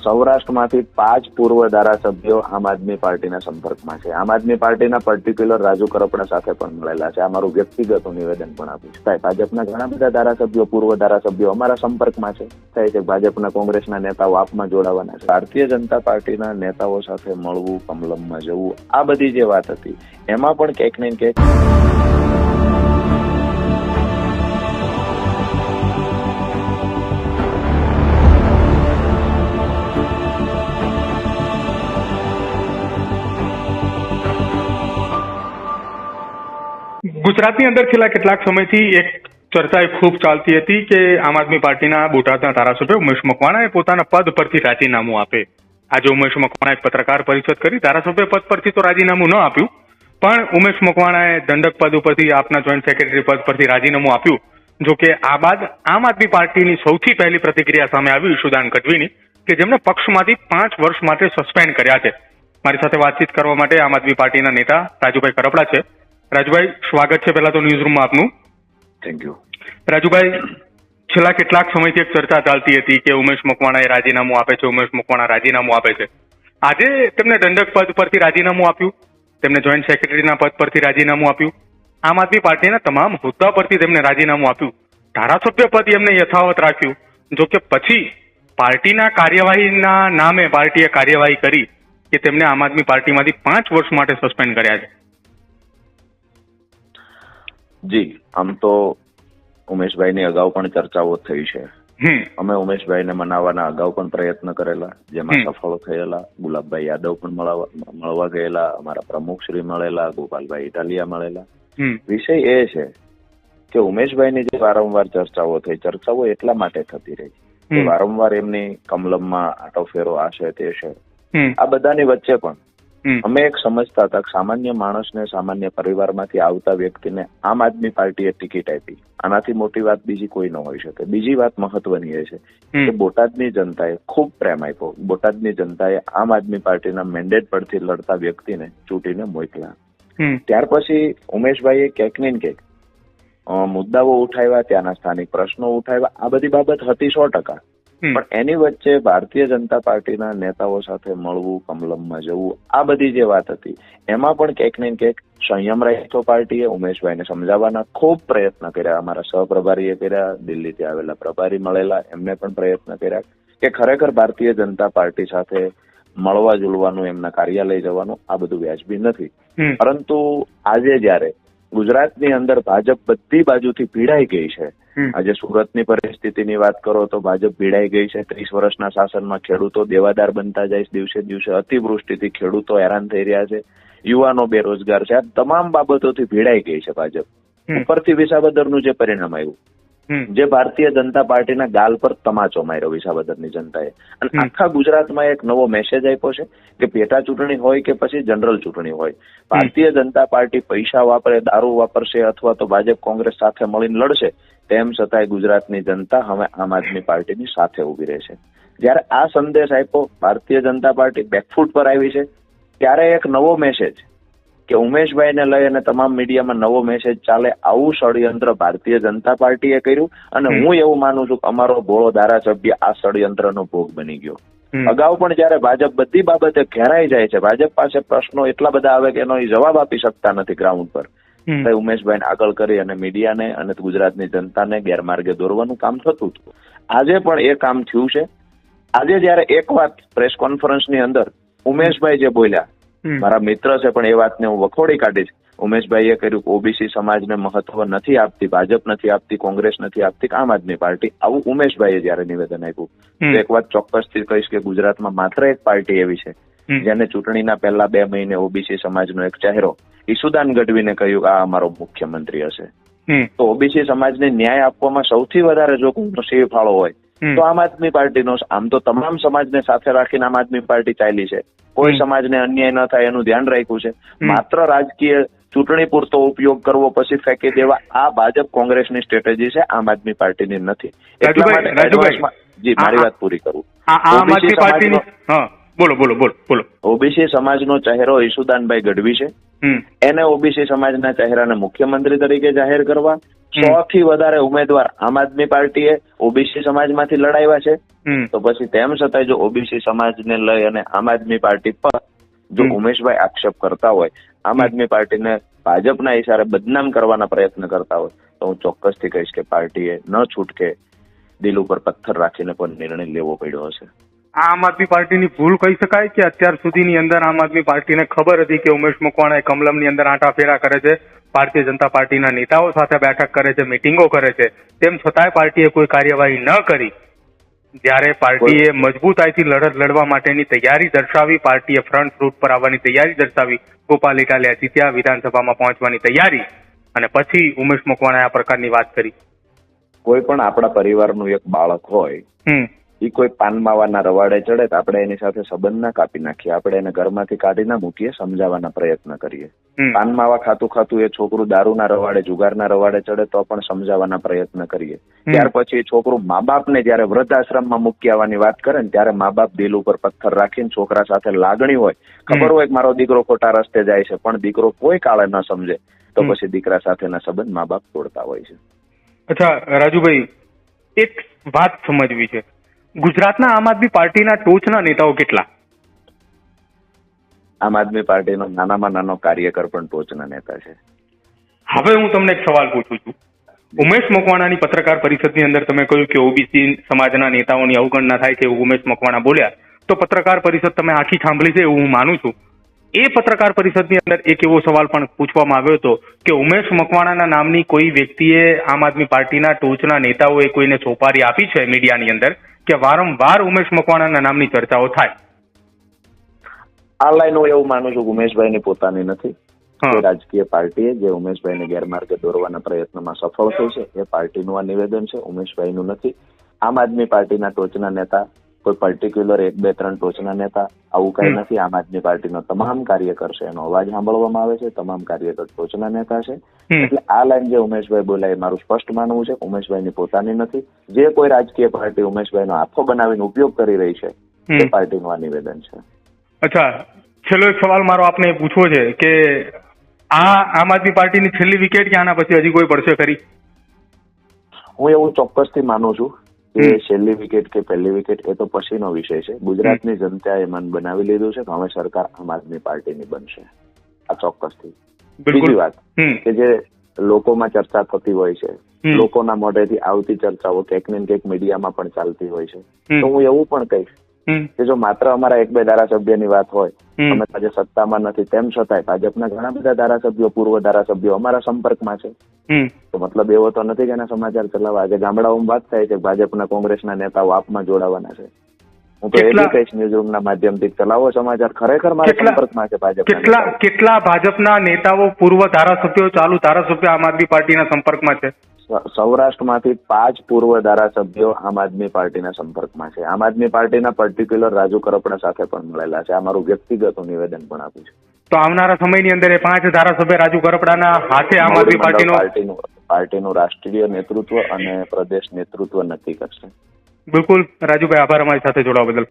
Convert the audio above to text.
સૌરાષ્ટ્રમાંથી 5 પૂર્વ ધારાસભ્યો આમ આદમી પાર્ટીના સંપર્કમાં છે. આમ આદમી પાર્ટીના પર્ટિક્યુલર રાજુ કરપડા સાથે પણ મળેલા છે. આ મારું વ્યક્તિગત નિવેદન પણ આપ્યું છે. ભાજપના ઘણા બધા ધારાસભ્યો, પૂર્વ ધારાસભ્યો અમારા સંપર્કમાં છે. થાય છે ભાજપના, કોંગ્રેસના નેતાઓ આપમાં જોડાવાના છે. ભારતીય જનતા પાર્ટીના નેતાઓ સાથે મળવું, કમલમમાં જવું, આ બધી જે વાત હતી એમાં પણ ક્યાંક ને ક્યાંક ગુજરાતની અંદર છેલ્લા કેટલાક સમયથી એક ચર્ચા ખૂબ ચાલતી હતી કે આમ આદમી પાર્ટીના બોટાદના ધારાસભ્ય ઉમેશ મકવાણાએ પોતાના પદ પરથી રાજીનામું આપે. આજે ઉમેશ મકવાણાએ પત્રકાર પરિષદ કરી. ધારાસભ્ય પદ પરથી તો રાજીનામું ન આપ્યું, પણ ઉમેશ મકવાણાએ દંડક પદ ઉપરથી આપના જોઈન્ટ સેક્રેટરી પદ પરથી રાજીનામું આપ્યું. જો કે આ બાદ આમ આદમી પાર્ટીની સૌથી પહેલી પ્રતિક્રિયા સામે આવી ઈશુદાન ગઢવીની, કે જેમણે પક્ષમાંથી 5 વર્ષ માટે સસ્પેન્ડ કર્યા છે. મારી સાથે વાતચીત કરવા માટે આમ આદમી પાર્ટીના નેતા રાજુભાઈ કરપડા છે. રાજુભાઈ, સ્વાગત છે પહેલા તો ન્યૂઝ રૂમમાં આપનું. Thank you. રાજુભાઈ, છેલ્લા કેટલાક સમયથી એક ચર્ચા ચાલતી હતી કે ઉમેશ મકવાણાએ રાજીનામું આપે છે, ઉમેશ મકવાણા રાજીનામું આપે છે. આજે તેમને દંડક પદ પરથી રાજીનામું આપ્યું, તેમને જોઈન્ટ સેક્રેટરીના પદ પરથી રાજીનામું આપ્યું, આમ આદમી પાર્ટીના તમામ હોદ્દા પરથી તેમને રાજીનામું આપ્યું, ધારાસભ્ય પદ એમને યથાવત રાખ્યું. જો કે પછી પાર્ટીના કાર્યવાહીના નામે પાર્ટીએ કાર્યવાહી કરી કે તેમને આમ આદમી પાર્ટીમાંથી 5 વર્ષ માટે સસ્પેન્ડ કર્યા છે. જી, આમ તો ઉમેશભાઈની અગાઉ પણ ચર્ચાઓ થઈ છે. અમે ઉમેશભાઈને મનાવવાના અગાઉ પણ પ્રયત્ન કરેલા, જેમાં સફળ થયેલા. ગુલાબભાઈ યાદવ પણ મળવા ગયેલા, અમારા પ્રમુખશ્રી મળેલા, ગોપાલભાઈ ઇટાલિયા મળેલા. વિષય એ છે કે ઉમેશભાઈની જે વારંવાર ચર્ચાઓ થઈ, ચર્ચાઓ એટલા માટે થતી રહી કે વારંવાર એમની કમલમમાં આટોફેરો આ છે તે છે. આ બધાની વચ્ચે પણ અમે એક સમજતા હતા કે સામાન્ય માણસને, સામાન્ય પરિવારમાંથી આવતા વ્યક્તિને આમ આદમી પાર્ટીએ ટિકિટ આપી. આનાથી મોટી વાત બીજી કોઈ ન હોઈ શકે. બીજી વાત મહત્વની એ છે કે બોટાદની જનતાએ ખૂબ પ્રેમ આપ્યો. બોટાદની જનતાએ આમ આદમી પાર્ટીના મેન્ડેટ પરથી લડતા વ્યક્તિને ચૂંટીને મોકલ્યા. ત્યાર પછી ઉમેશભાઈએ ક્યાંક ને ક્યાંક મુદ્દાઓ ઉઠાવ્યા, ત્યાંના સ્થાનિક પ્રશ્નો ઉઠાવ્યા. આ બધી બાબત હતી 100%. પણ એની વચ્ચે ભારતીય જનતા પાર્ટીના નેતાઓ સાથે મળવું, કમલમમાં જવું, આ બધી જે વાત હતી એમાં પણ ક્યાંક ને ક્યાંક સંયમ રાખ્યો પાર્ટીએ. ઉમેશભાઈને સમજાવવાના ખૂબ પ્રયત્ન કર્યા. અમારા સહપ્રભારીએ કર્યા, દિલ્હીથી આવેલા પ્રભારી મળેલા, એમને પણ પ્રયત્ન કર્યા કે ખરેખર ભારતીય જનતા પાર્ટી સાથે મળવા જુલવાનું, એમના કાર્યાલય જવાનું આ બધું વ્યાજબી નથી. પરંતુ આજે જયારે ગુજરાતની અંદર ભાજપ બધી બાજુથી ભીડાઈ ગઈ છે, આજે સુરતની પરિસ્થિતિની વાત કરો તો ભાજપ ભીડાઈ ગઈ છે. 30 વર્ષના શાસનમાં ખેડૂતો દેવાદાર બનતા જાય છે દિવસે દિવસે. અતિવૃષ્ટિથી ખેડૂતો હેરાન થઈ રહ્યા છે, યુવાનો બેરોજગાર છે. આ તમામ બાબતોથી ભીડાઈ ગઈ છે ભાજપ. ઉપરથી વિસાવદરનું જે પરિણામ આવ્યું, જે ભારતીય જનતા પાર્ટીના ગાલ પર તમાચો માર્યો વિસાવદરની જનતાએ. અને આખા ગુજરાતમાં એક નવો મેસેજ આપ્યો છે કે પેટા ચૂંટણી હોય કે પછી જનરલ ચૂંટણી હોય, ભારતીય જનતા પાર્ટી પૈસા વાપરે, દારૂ વાપરશે અથવા તો ભાજપ કોંગ્રેસ સાથે મળીને લડશે, તેમ છતાંય ગુજરાતની જનતા હવે આમ આદમી પાર્ટીની સાથે ઉભી રહેશે. જયારે આ સંદેશ આપ્યો, ભારતીય જનતા પાર્ટી બેકફૂટ પર આવી છે, ત્યારે એક નવો મેસેજ કે ઉમેશભાઈને લઈ અને તમામ મીડિયામાં નવો મેસેજ ચાલે, આવું ષડયંત્ર ભારતીય જનતા પાર્ટીએ કર્યું. અને હું એવું માનું છું કે અમારો ભોળો ધારાસભ્ય આ ષડયંત્રનો ભોગ બની ગયો. અગાઉ પણ જયારે ભાજપ બધી બાબતે ઘેરાઈ જાય છે, ભાજપ પાસે પ્રશ્નો એટલા બધા આવે કે એનો જવાબ આપી શકતા નથી ગ્રાઉન્ડ પર, ઉમેશભાઈને આગળ કરી અને મીડિયાને અને ગુજરાતની જનતાને ગેરમાર્ગે દોરવાનું કામ થતું હતું. આજે પણ એ કામ થયું છે. આજે જયારે એક વાત પ્રેસ કોન્ફરન્સની અંદર ઉમેશભાઈ જે બોલ્યા, મારા મિત્ર છે પણ એ વાતને હું વખોડી કાઢીશ. ઉમેશભાઈએ કર્યું કે ઓબીસી સમાજને મહત્વ નથી આપતી, ભાજપ નથી આપતી, કોંગ્રેસ નથી આપતી, આમ આદમી પાર્ટી. આવું ઉમેશભાઈએ જયારે નિવેદન આપ્યું, તો એક વાત ચોક્કસથી કહીશ કે ગુજરાતમાં માત્ર એક પાર્ટી એવી છે જેને ચૂંટણીના પહેલા 2 મહિને ઓબીસી સમાજનો એક ચહેરો ઈશુદાન ગઢવીને કહ્યું કે આ અમારો મુખ્યમંત્રી હશે. તો ઓબીસી સમાજને ન્યાય આપવામાં સૌથી વધારે જો કોઈનો સિંહ ફાળો હોય તો આમ આદમી પાર્ટીનો. આમ તો તમામ સમાજને સાથે રાખીને આમ આદમી પાર્ટી ચાલી છે. કોઈ સમાજને અન્યાય ન થાય એનું ધ્યાન રાખ્યું છે. માત્ર રાજકીય ચૂંટણી પૂરતો ઉપયોગ કરવો પછી ફેંકી દેવા, આ ભાજપ કોંગ્રેસની સ્ટ્રેટેજી છે, આમ આદમી પાર્ટીની નથી. એટલા માટે જી મારી વાત પૂરી કરું. ઓબીસી સમાજનો ચહેરો ઈશુદાનભાઈ ગઢવી છે. એને ઓબીસી સમાજના ચહેરાને મુખ્યમંત્રી તરીકે જાહેર કરવા 100 થી વધારે ઉમેદવાર આમ આદમી પાર્ટીએ ઓબીસી સમાજમાંથી લડાવ્યા છે. તો પછી તેમ છતાંય જો ઓબીસી સમાજને લઈ અને આમ આદમી પાર્ટી પર જો ઉમેશભાઈ આક્ષેપ કરતા હોય, આમ આદમી પાર્ટીને ભાજપના ઇશારે બદનામ કરવાના પ્રયત્ન કરતા હોય, તો હું ચોક્કસથી કહીશ કે પાર્ટીએ ન છૂટકે દિલ ઉપર પથ્થર રાખીને પણ નિર્ણય લેવો પડ્યો હશે. આમ આદમી પાર્ટીની ભૂલ કહી શકાય કે અત્યાર સુધીની અંદર આમ આદમી પાર્ટીને ખબર હતી કે ઉમેશ મકવાણા કમલમની અંદર આંટાફેરા કરે છે, ભારતીય જનતા પાર્ટીના નેતાઓ સાથે બેઠક કરે છે, મિટિંગો કરે છે, તેમ છતાંય પાર્ટીએ કોઈ કાર્યવાહી ન કરી. જ્યારે પાર્ટીએ મજબૂતાઈથી લડત લડવા માટેની તૈયારી દર્શાવી, પાર્ટીએ ફ્રન્ટ રૂટ પર આવવાની તૈયારી દર્શાવી, ગોપાલ ઇટાલિયા જીત્યા, વિધાનસભામાં પહોંચવાની તૈયારી, અને પછી ઉમેશ મકવાણાએ આ પ્રકારની વાત કરી. કોઈ પણ આપણા પરિવારનું એક બાળક હોય, એ કોઈ પાનમાવાના રવાડે ચડે તો આપણે એની સાથે સંબંધ ના કાપી નાખીએ, આપણે એને ઘરમાંથી કાઢી ના મૂકીએ, સમજાવવાના પ્રયત્ન કરીએ. પાનમાવા ખાતું ખાતું એ છોકરું દારૂના રવાડે, જુગારના રવાડે ચડે તો પણ સમજાવવાના પ્રયત્ન કરીએ. ત્યાર પછી છોકરું મા બાપને જયારે વૃદ્ધાશ્રમમાં મૂકી આવવાની વાત કરે ને ત્યારે મા બાપ દિલ ઉપર પથ્થર રાખીને છોકરા સાથે લાગણી હોય, ખબર હોય કે મારો દીકરો ખોટા રસ્તે જાય છે, પણ દીકરો કોઈ કાળે ન સમજે તો પછી દીકરા સાથેના સંબંધ મા બાપ તોડતા હોય છે. અચ્છા રાજુભાઈ, એક વાત સમજવી છે, ગુજરાતના આમ આદમી પાર્ટીના ટોચના નેતાઓ કેટલા? આમ આદમી પાર્ટીનો નાનામાં નાનો કાર્યકર પણ ટોચના નેતા છે. હવે હું તમને એક સવાલ પૂછું છું. ઉમેશ મકવાણાની પત્રકાર પરિષદની અંદર તમે કહ્યું કે ઓબીસી સમાજના નેતાઓની અવગણના થાય છે એવું ઉમેશ મકવાણા બોલ્યા, તો પત્રકાર પરિષદ તમે આખી સાંભળી છે એવું હું માનું છું. એ પત્રકાર પરિષદની અંદર એક એવો સવાલ પણ પૂછવામાં આવ્યો હતો કે ઉમેશ મકવાણાના નામની કોઈ વ્યક્તિએ આમ આદમી પાર્ટીના ટોચના નેતાઓએ કોઈને સોપારી આપી છે મીડિયાની અંદર કે વારંવાર ઉમેશ મકવાણાના નામની ચર્ચાઓ થાય? આ લાઈન હું એવું માનું છું કે ઉમેશભાઈની પોતાની નથી. રાજકીય પાર્ટીએ જે ઉમેશભાઈને ગેરમાર્ગે દોરવાના પ્રયત્નમાં સફળ થઈ છે એ પાર્ટીનું આ નિવેદન છે, ઉમેશભાઈનું નથી. આમ આદમી પાર્ટીના ટોચના નેતા, કોઈ પર્ટિક્યુલર 1, 2, 3 ટોચના નેતા આવું કઈ નથી. આમ આદમી પાર્ટીનો તમામ કાર્યકર છે એનો અવાજ સાંભળવામાં આવે છે, તમામ કાર્યકર ટોચના નેતા છે. એટલે આ લાઈન જે ઉમેશભાઈ બોલાય એ મારું સ્પષ્ટ માનવું છે, ઉમેશભાઈની પોતાની નથી. જે કોઈ રાજકીય પાર્ટી ઉમેશભાઈનો હાથો બનાવીને ઉપયોગ કરી રહી છે એ પાર્ટીનું આ નિવેદન છે. અચ્છા, છેલ્લો એક સવાલ મારો આપને પૂછવો છે કે આ આમ આદમી પાર્ટીની છેલ્લી વિકેટ કે આના પછી હજી કોઈ પડશે ખરી? હું એવું ચોક્કસથી માનું છું કે છેલ્લી વિકેટ કે પહેલી વિકેટ એ તો પછીનો વિષય છે. ગુજરાતની જનતાએ મન બનાવી લીધું છે કે હવે સરકાર આમ આદમી પાર્ટીની બનશે, આ ચોક્કસથી. બીજી વાત કે જે લોકોમાં ચર્ચા થતી હોય છે, લોકોના મોઢેથી આવતી ચર્ચાઓ ક્યાંક ને ક્યાંક મીડિયામાં પણ ચાલતી હોય છે, તો હું એવું પણ કહીશ કે જો માત્ર અમારા 1, 2 ધારાસભ્યની વાત હોય, અમે આજે સત્તામાં નથી તેમ છતાંય ભાજપના ઘણા બધા ધારાસભ્યો, પૂર્વ ધારાસભ્યો અમારા સંપર્કમાં છે, તો મતલબ એવો તો નથી કે એના સમાચાર ચલાવવા. આજે ગામડાઓમાં વાત થાય છે ભાજપના, કોંગ્રેસના નેતાઓ આપમાં જોડાવાના છે. હું તો એ બી કહીશ ન્યૂઝરૂમના માધ્યમથી ચલાવો સમાચાર, ખરેખર મારા સંપર્કમાં છે ભાજપ. કેટલા ભાજપના નેતાઓ, પૂર્વ ધારાસભ્યો, ચાલુ ધારાસભ્યો આમ આદમી પાર્ટીના સંપર્કમાં છે? સૌરાષ્ટ્રમાંથી 5 પૂર્વ ધારાસભ્યો આમ આદમી પાર્ટીના સંપર્કમાં છે. આમ આદમી પાર્ટીના પર્ટિક્યુલર રાજુ કરપડા સાથે પણ મળેલા છે. આ મારું વ્યક્તિગત નિવેદન પણ આપ્યું છે. તો આવનારા સમયની અંદર એ 5 ધારાસભ્ય રાજુ કરપડાના હાથે આમ આદમી પાર્ટીનું રાષ્ટ્રીય નેતૃત્વ અને પ્રદેશ નેતૃત્વ નક્કી કરશે. બિલકુલ રાજુભાઈ, આભાર અમારી સાથે જોડાવા બદલ.